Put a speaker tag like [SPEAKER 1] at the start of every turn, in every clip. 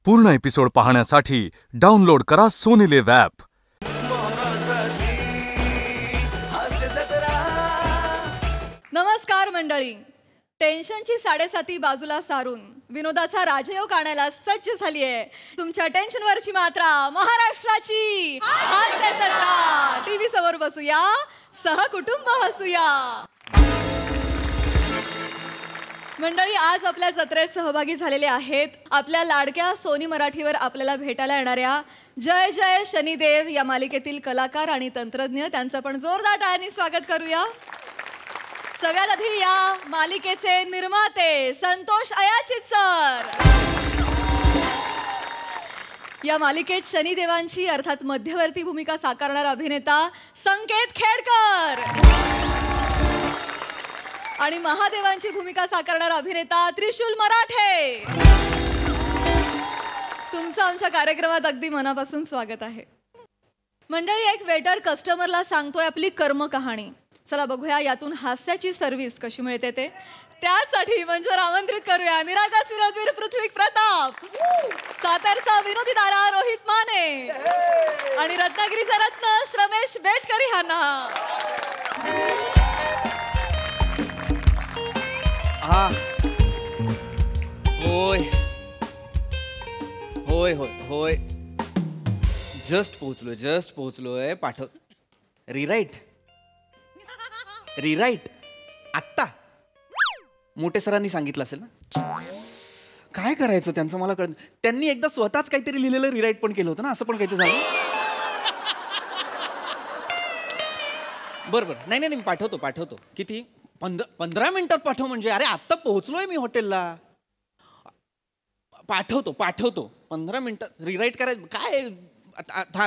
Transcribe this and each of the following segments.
[SPEAKER 1] पूर्ण एपिसोड पाहण्यासाठी डाउनलोड करा सोनी लिव्ह ॲप.
[SPEAKER 2] नमस्कार मंडळी. टेन्शनची 7:30 बाजूला सारून विनोदाचा राजयोग आणायला सज्ज झाली आहे तुमच्या टेन्शनवरची मात्रा महाराष्ट्राची हास्य जत्रा. टीव्ही समोर बसूया, सहकुटुंब हसूया. मंडळी, आज आपल्या जत्रेत सहभागी झालेले आहेत आपल्या लाडक्या सोनी मराठीवर आपल्याला भेटायला येणाऱ्या जय जय शनिदेव या मालिकेतील कलाकार आणि तंत्रज्ञ. त्यांचं पण जोरदार टाळ्यांनी स्वागत करूया. सगळ्यात आधी या मालिकेचे निर्माते संतोष अयाचित सर. या मालिकेत शनिदेवांची अर्थात मध्यवर्ती भूमिका साकारणारा अभिनेता संकेत खेडकर आणि महादेवांची भूमिका साकारणारा अभिनेता त्रिशूल मराठे. तुमचं आमच्या कार्यक्रमात अगदी मनापासून स्वागत आहे. मंडळी, एक वेटर कस्टमरला सांगतोय आपली कर्म कहाणी. चला बघूया यातून हास्याची सर्व्हिस कशी मिळते ते. त्यासाठी मंचावर आमंत्रित करूया निरागस विनोदवीर पृथ्वी प्रताप, सातारचा विनोदी दारा रोहित माने आणि रत्नागिरीचा रत्न श्रमेश बेटकरी यांना.
[SPEAKER 3] होय होय होय होय जस्ट पोहोचलोय. पाठव. रिराईट आत्ता मोठे सरांनी सांगितलं असेल ना. काय करायचं त्यांचं मला कळत. त्यांनी एकदा स्वतःच काहीतरी लिहिलेलं रिराईट पण केलं होतं ना. असं पण काहीतरी झालं. बरं नाही मी पाठवतो. किती 15 मिनिटात पाठव म्हणजे. अरे आत्ता पोहोचलोय मी हॉटेलला. पाठवतो 15 मिनिटात रिराईट करायचं. काय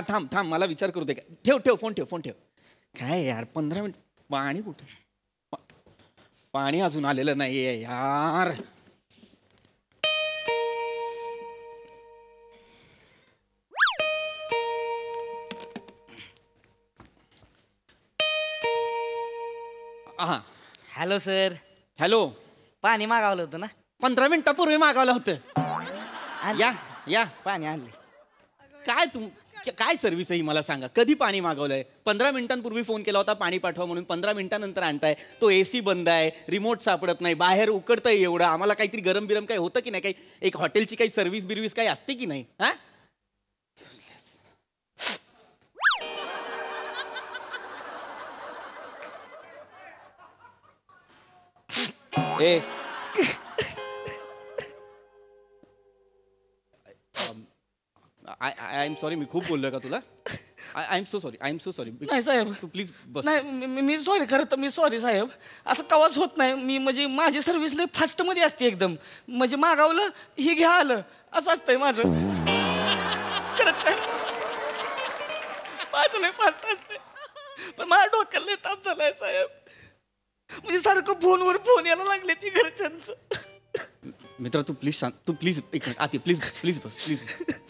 [SPEAKER 3] थांब मला विचार करू दे. ठेव फोन ठेव. काय यार 15 मिनिट. पाणी कुठे? पाणी अजून आलेलं नाहीये यार.
[SPEAKER 4] Hello sir.
[SPEAKER 3] हॅलो.
[SPEAKER 4] पाणी मागवलं होतं ना.
[SPEAKER 3] 15 मिनिटापूर्वी मागवलं होतं. या
[SPEAKER 4] पाणी आणले.
[SPEAKER 3] काय सर्व्हिस आहे ही मला सांगा. कधी पाणी मागवलंय? 15 मिनिटांपूर्वी फोन केला होता पाणी पाठवा म्हणून. 15 मिनिटांनंतर आणताय. तो AC बंद आहे, रिमोट सापडत नाही, बाहेर उकडतंय एवढं. आम्हाला काहीतरी गरम बिरम काही होतं की नाही? काही एक हॉटेलची काही सर्व्हिस बिर्व्हिस काही असते की नाही? हा ए आय एम सॉरी. मी खूप बोललोय का तुला? I am so sorry.
[SPEAKER 4] नाही साहेब,
[SPEAKER 3] तू प्लीज बस.
[SPEAKER 4] नाही मी सॉरी. खरं तर मी सॉरी साहेब. असं कवाच होत नाही. मी म्हणजे माझी सर्व्हिस लय फास्टमध्ये असते एकदम. म्हणजे मागवलं ही घ्या आलं असं असतंय माझं. खरंच साहेब माझं लय फास्ट असते. पण माझ्या डोक्याला लय ताप झालाय साहेब. म्हणजे सारखं फोनवर फोन यायला लागले ती घरच्यांचं.
[SPEAKER 3] मित्र तू प्लीज सांग. तू प्लीज एक मिनिट आती प्लीज बस.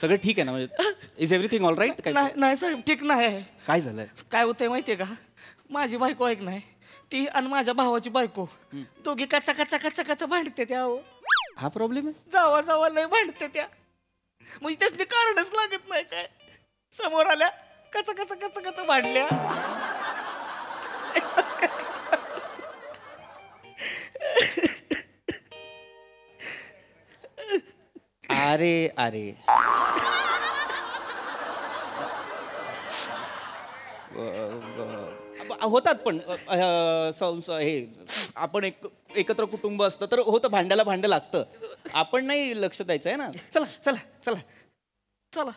[SPEAKER 3] सगळं ठीक आहे ना? म्हणजे इज एव्हरीथिंग ऑल राईट?
[SPEAKER 4] नाही साहेब ठीक नाही.
[SPEAKER 3] काय झालंय?
[SPEAKER 4] काय होतंय माहितीये का? माझी बायको ऐक नाही ती आणि माझ्या भावाची बायको दोघी कचा भांडते त्या.
[SPEAKER 3] हा प्रॉब्लेम आहे?
[SPEAKER 4] जावा लय भांडते त्या. म्हणजे त्यासनी कारणच लागत नाही. काय समोर आल्या कचा भांडल्या.
[SPEAKER 3] अरे होतात पण हे आपण एकत्र कुटुंब असतं तर होतं. भांडं लागतं. आपण नाही लक्ष द्यायचं आहे ना. चला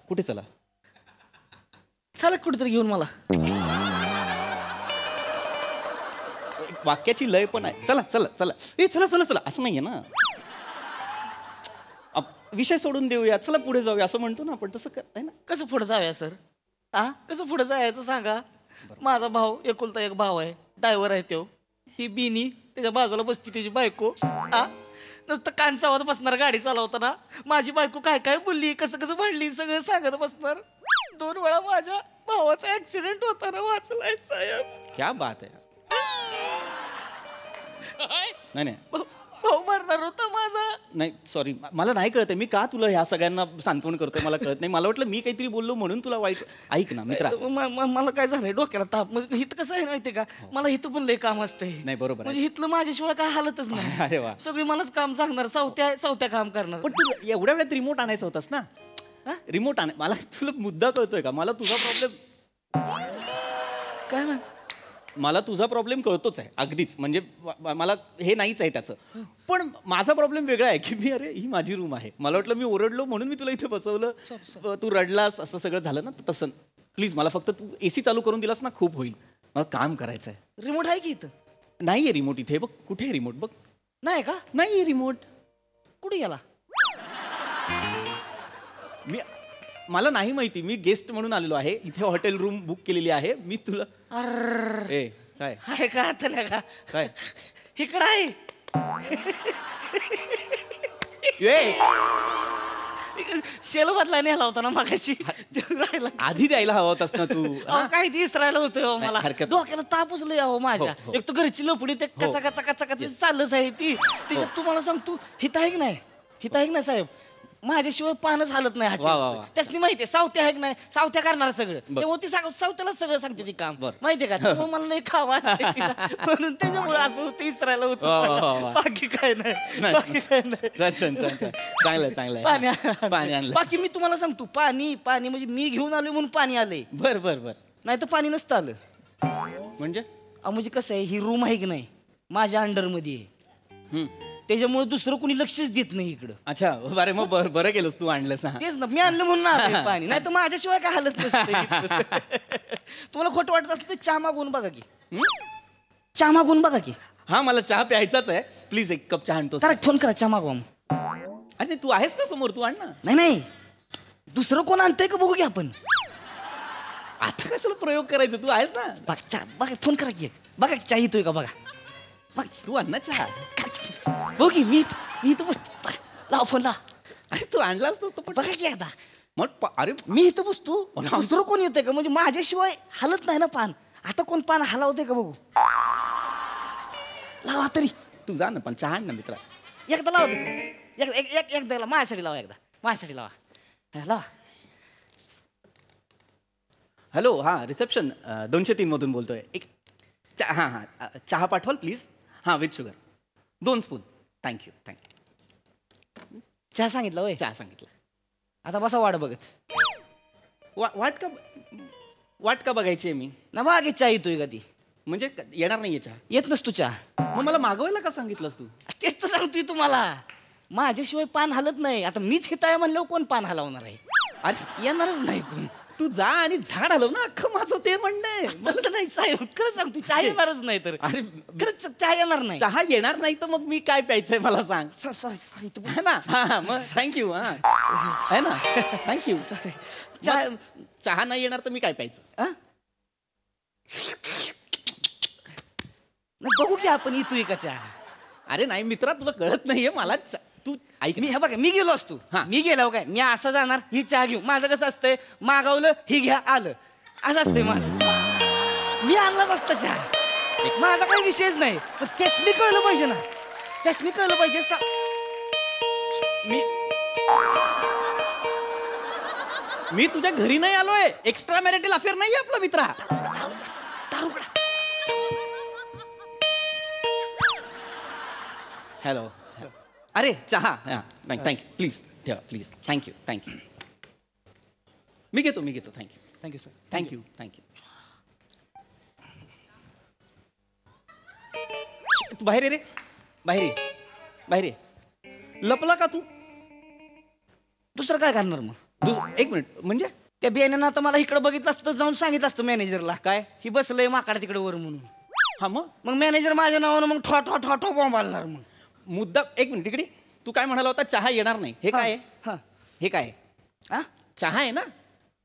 [SPEAKER 3] कुठे? चला
[SPEAKER 4] कुठेतरी घेऊन मला.
[SPEAKER 3] वाक्याची लय पण आहे. चला असं नाहीये ना. विषय सोडून देऊया. चला पुढे जाऊया असं म्हणतो ना आपण. तसं आहे ना.
[SPEAKER 4] कसं पुढे जाऊया सर? कसं पुढे जायचं सांगा. माझा भाऊ एकुलता एक भाव आहे. ड्रायव्हर आहे तो. ही बिनी त्याच्या बाजूला बसती त्याची बायको. नुसतं कानसावर बसणार गाडी चालवताना. माझी बायको काय बोलली, कसं भांडली सगळं सांगत बसणार. 2 वेळा माझ्या भावाचा ऍक्सिडेंट होताना वाचलाय साहेब.
[SPEAKER 3] क्या बात आहे. नाही
[SPEAKER 4] भाऊ मरणार होता माझा.
[SPEAKER 3] नाही सॉरी, मला नाही कळत मी का तुला ह्या सगळ्यांना सांत्वन करतोय मला कळत नाही. मला वाटलं मी काहीतरी बोललो म्हणून तुला वाईट. ऐक ना मित्रा,
[SPEAKER 4] मला काय झालंय डोक्याला ताप. म्हणजे हिथं कसं आहे माहितीये का, मला हिथं पण लय काम असतंय.
[SPEAKER 3] नाही बरोबर आहे.
[SPEAKER 4] म्हणजे हिथलं माझ्याशिवाय काय हालतच नाही.
[SPEAKER 3] अरे वा.
[SPEAKER 4] सगळी मलाच काम सांगणार, सावत्या काम करणार.
[SPEAKER 3] पण तू एवढ्या वेळात रिमोट आणायचा होतास ना. रिमोट मला तुला मुद्दा कळतोय का? मला तुझा प्रॉब्लेम
[SPEAKER 4] काय म्हण,
[SPEAKER 3] मला तुझा प्रॉब्लेम कळतोच आहे अगदीच. म्हणजे मला हे नाहीच आहे त्याचं. पण माझा प्रॉब्लेम वेगळा आहे की मी, अरे ही माझी रूम आहे. मला वाटलं मी ओरडलो म्हणून मी तुला इथे बसवलं, तू रडलास, असं सगळं झालं ना. तसं प्लीज मला फक्त तू AC चालू करून दिलास ना, खूप होईल. मला काम करायचं आहे.
[SPEAKER 4] रिमोट आहे की इथं?
[SPEAKER 3] नाही आहे रिमोट इथे. बघ कुठे आहे रिमोट, बघ.
[SPEAKER 4] नाही का?
[SPEAKER 3] नाही आहे रिमोट.
[SPEAKER 4] कुठे गेला?
[SPEAKER 3] मला नाही माहिती. मी गेस्ट म्हणून आलेलो आहे इथे. हॉटेल रूम बुक केलेली आहे मी. तुला ए काय
[SPEAKER 4] आहे का आता का
[SPEAKER 3] काय
[SPEAKER 4] इकडं आहे? शेलो बदला नेला होता ना मागाशी. राहिला
[SPEAKER 3] आधी द्यायला हवा होतास ना तू.
[SPEAKER 4] काय दिस राहिलं होतं मला.
[SPEAKER 3] हरकत नाही.
[SPEAKER 4] डोक्याला तापच लय अहो माझ्या.
[SPEAKER 3] हो.
[SPEAKER 4] एक तर घरची लफडी ते कचा कचा कचा कचा चाललंच आहे ती. त्याच्यात तुम्हाला सांगतो हित आहे की नाही, हित आहे की नाही साहेब, माझ्याशिवाय पानच हालत नाही.
[SPEAKER 3] वा, वा, वा.
[SPEAKER 4] त्यासनी माहितीये सावत्या आहे की नाही, सावत्या करणार सगळं. त्यामुळे ती सावत्यालाच सगळं सांगते ती काम. माहितीये का? त्यामुळे मला लय खावा म्हणून त्याच्यामुळे असं होतं, इसरायला
[SPEAKER 3] वा, वा, वा,
[SPEAKER 4] होतं.
[SPEAKER 3] वा.
[SPEAKER 4] बाकी काय नाही, बाकी काय नाही.
[SPEAKER 3] चांगलं चांगलं
[SPEAKER 4] पाणी
[SPEAKER 3] आणलं.
[SPEAKER 4] बाकी मी तुम्हाला सांगतो, पाणी म्हणजे मी घेऊन आलोय म्हणून पाणी आलंय.
[SPEAKER 3] बर बर बर.
[SPEAKER 4] नाही तर पाणी नसतं आलं.
[SPEAKER 3] म्हणजे
[SPEAKER 4] म्हणजे कसं आहे, ही रूम आहे की नाही माझ्या अंडरमध्ये आहे. त्याच्यामुळे दुसरं कोणी लक्षच देत नाही इकडं.
[SPEAKER 3] अच्छा बरं, मग बरं केलंस तू आणलंस.
[SPEAKER 4] तेच ना, मी आणलं म्हणून आलोय पाणी. नाही तर माझ्याशिवाय काय हालत नसतं. तुम्हाला खोटं वाटत असलं तर चहा मागवून बघा की. चहा मागवून बघा की.
[SPEAKER 3] हा मला चहा प्यायचाच आहे. प्लीज एक कप चहा आणतोस?
[SPEAKER 4] जरा फोन करा, चहा मागवा.
[SPEAKER 3] अरे तू आहेस ना समोर, तू आण ना.
[SPEAKER 4] नाही दुसरं कोण आणतंय का बघू की आपण.
[SPEAKER 3] आता कशाला प्रयोग करायचा, तू आहेस ना.
[SPEAKER 4] बघा चहा बघा, फोन करा की. बघा की चहा येतोय का बघा.
[SPEAKER 3] मग तू आण ना चहा.
[SPEAKER 4] बघू की मी इथं बसतो. लाव फोन ला.
[SPEAKER 3] अरे तू आणलास ना तो.
[SPEAKER 4] बघा की एकदा.
[SPEAKER 3] मग अरे
[SPEAKER 4] मी इथं बसतो, दुसरं कोण येतंय का? म्हणजे माझ्याशिवाय हालत नाही ना पान. आता कोण पान हलावतंय का बघू. लावा तरी.
[SPEAKER 3] तू जा ना, पण चहा आण ना मित्रा.
[SPEAKER 4] एकदा लावा. एकदा माझ्यासाठी लावा. एकदा माझ्यासाठी लावा. लावा.
[SPEAKER 3] हॅलो, हां रिसेप्शन 203 मधून बोलतोय. एक हां चहा पाठवाल प्लीज. हां विथ शुगर 2 स्पून. थँक्यू.
[SPEAKER 4] चहा सांगितलं वय.
[SPEAKER 3] चहा सांगितलं.
[SPEAKER 4] आता बसा वाट बघत.
[SPEAKER 3] वाट का बघायची आहे मी?
[SPEAKER 4] ना मागे चहा येतोय का ती?
[SPEAKER 3] म्हणजे येणार नाहीये चहा?
[SPEAKER 4] येत नसतो चहा.
[SPEAKER 3] मग मला मागवायला का सांगितलंस तू?
[SPEAKER 4] तेच तर सांगतोय तुम्हाला, माझ्याशिवाय पान हलत नाही. आता मीच हिताय म्हणल्यावर कोण पान हलवणार आहे?
[SPEAKER 3] अरे
[SPEAKER 4] येणारच नाही कोण.
[SPEAKER 3] तू जा आणि झाड हलव ना. अख्खं माझं ते म्हणणं आहे.
[SPEAKER 4] तसं नाही साहेब, खरं सांगतो चहा येणारच नाही. तर
[SPEAKER 3] अरे
[SPEAKER 4] खरंच चहा येणार नाही.
[SPEAKER 3] चहा येणार नाही तर मग मी काय प्यायचंय मला सांग.
[SPEAKER 4] सॉरी
[SPEAKER 3] है ना. हा मग थँक्यू. हा है ना, थँक्यू. चहा नाही येणार तर मी काय प्यायचं?
[SPEAKER 4] नाही बघू की आपण येतोय का चहा.
[SPEAKER 3] अरे नाही मित्रा, तुला कळत नाहीये मला. तू ऐक,
[SPEAKER 4] मी हे बघा, मी गेलो असतो. मी गेलो काय, मी असं जाणार ही चहा घेऊ. माझं कसं असतंय, मागवलं ही घ्या आलं असं असतंय माझं. मी आणलाच असतं चहा. माझा काही विषयच नाही. पण त्यासनी कळलं पाहिजे ना. त्यासनी कळलं पाहिजे.
[SPEAKER 3] मी तुझ्या घरी नाही आलोय. एक्स्ट्रा मॅरिटल अफेअर नाही आपला मित्रा. हॅलो. अरे चहा. थँक्यू प्लीज ठेवा प्लीज. थँक्यू. मी घेतो.
[SPEAKER 4] Thank you sir.
[SPEAKER 3] थँक्यू. तू बाहेर ये रे. बाहेर ये. लपला का तू?
[SPEAKER 4] दुसरं काय करणार मग?
[SPEAKER 3] एक मिनिट. म्हणजे
[SPEAKER 4] त्या बियाण्यानं आता मला इकडे बघितलं असतं, जाऊन सांगितलं असतं मॅनेजरला.
[SPEAKER 3] काय?
[SPEAKER 4] ही बसलंय माकाड तिकडे वर म्हणून.
[SPEAKER 3] हा मग
[SPEAKER 4] मॅनेजर माझ्या नावानं मग ठो बॉम्बालणार. मग
[SPEAKER 3] मुद्दा. एक मिनिट इकडे. तू काय म्हणाला होता? चहा येणार नाही. हे काय आहे?
[SPEAKER 4] हा.
[SPEAKER 3] हे काय आहे? चहा आहे ना.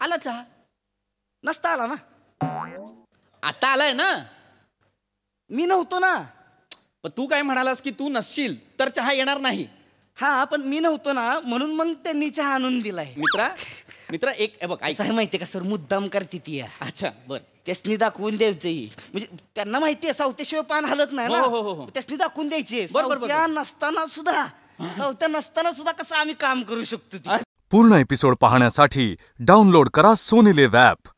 [SPEAKER 3] आला चहा.
[SPEAKER 4] नसता आला ना.
[SPEAKER 3] आता आलाय ना.
[SPEAKER 4] मी नव्हतो ना.
[SPEAKER 3] पण तू काय म्हणालास की तू नसशील तर चहा येणार नाही.
[SPEAKER 4] हा पण मी नव्हतो ना, म्हणून मग त्यांनी चहा आणून दिलाय.
[SPEAKER 3] मित्रा मित्रा एक बघ ऐक.
[SPEAKER 4] काय माहितीये का सर, मुद्दाम करते ती या.
[SPEAKER 3] अच्छा बर.
[SPEAKER 4] त्यासनी दाखवून द्यायचंय, म्हणजे त्यांना माहितीये सावत्याशिवाय पान हलत नाही ना. त्यासनी दाखवून द्यायचे सावत्या नसताना सुद्धा कसं आम्ही काम करू शकतो.
[SPEAKER 1] पूर्ण एपिसोड पाहण्यासाठी डाउनलोड करा सोनी लिव्ह ॲप.